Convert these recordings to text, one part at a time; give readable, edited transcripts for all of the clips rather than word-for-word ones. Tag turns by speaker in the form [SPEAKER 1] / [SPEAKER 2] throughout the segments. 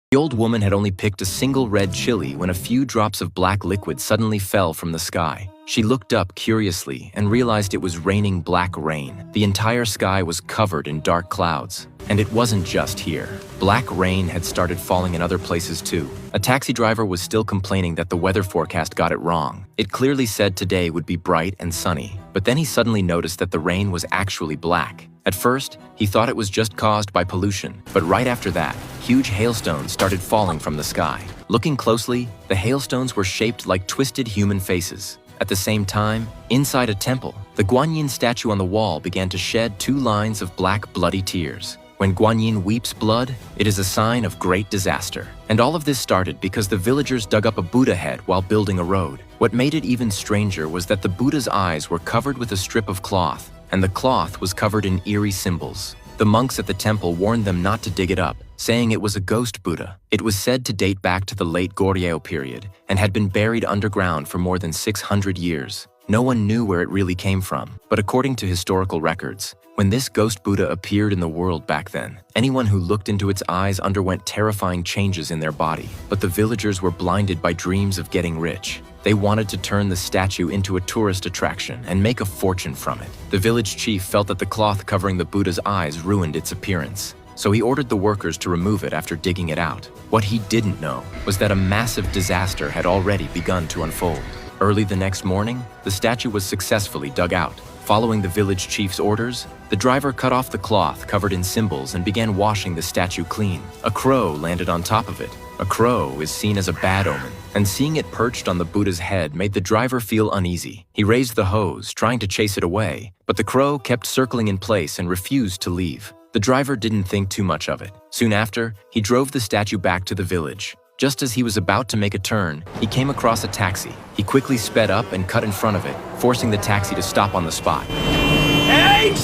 [SPEAKER 1] The old woman had only picked a single red chili when a few drops of black liquid suddenly fell from the sky. She looked up curiously and realized it was raining black rain. The entire sky was covered in dark clouds. And it wasn't just here. Black rain had started falling in other places too. A taxi driver was still complaining that the weather forecast got it wrong. It clearly said today would be bright and sunny, but then he suddenly noticed that the rain was actually black. At first, he thought it was just caused by pollution, but right after that, huge hailstones started falling from the sky. Looking closely, the hailstones were shaped like twisted human faces. At the same time, inside a temple, the Guanyin statue on the wall began to shed 2 lines of black bloody tears. When Guanyin weeps blood, it is a sign of great disaster. And all of this started because the villagers dug up a Buddha head while building a road. What made it even stranger was that the Buddha's eyes were covered with a strip of cloth, and the cloth was covered in eerie symbols. The monks at the temple warned them not to dig it up, saying it was a ghost Buddha. It was said to date back to the late Goryeo period and had been buried underground for more than 600 years. No one knew where it really came from, but according to historical records, when this ghost Buddha appeared in the world back then, anyone who looked into its eyes underwent terrifying changes in their body. But the villagers were blinded by dreams of getting rich. They wanted to turn the statue into a tourist attraction and make a fortune from it. The village chief felt that the cloth covering the Buddha's eyes ruined its appearance, so he ordered the workers to remove it after digging it out. What he didn't know was that a massive disaster had already begun to unfold. Early the next morning, the statue was successfully dug out. Following the village chief's orders, the driver cut off the cloth covered in symbols and began washing the statue clean. A crow landed on top of it. A crow is seen as a bad omen, and seeing it perched on the Buddha's head made the driver feel uneasy. He raised the hose, trying to chase it away, but the crow kept circling in place and refused to leave. The driver didn't think too much of it. Soon after, he drove the statue back to the village. Just as he was about to make a turn, he came across a taxi. He quickly sped up and cut in front of it, forcing the taxi to stop on the spot.
[SPEAKER 2] Hey!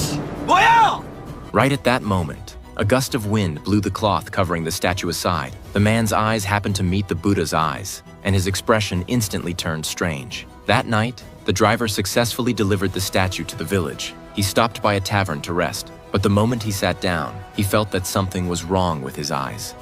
[SPEAKER 1] Right at that moment, a gust of wind blew the cloth covering the statue aside. The man's eyes happened to meet the Buddha's eyes, and his expression instantly turned strange. That night, the driver successfully delivered the statue to the village. He stopped by a tavern to rest, but the moment he sat down, he felt that something was wrong with his eyes.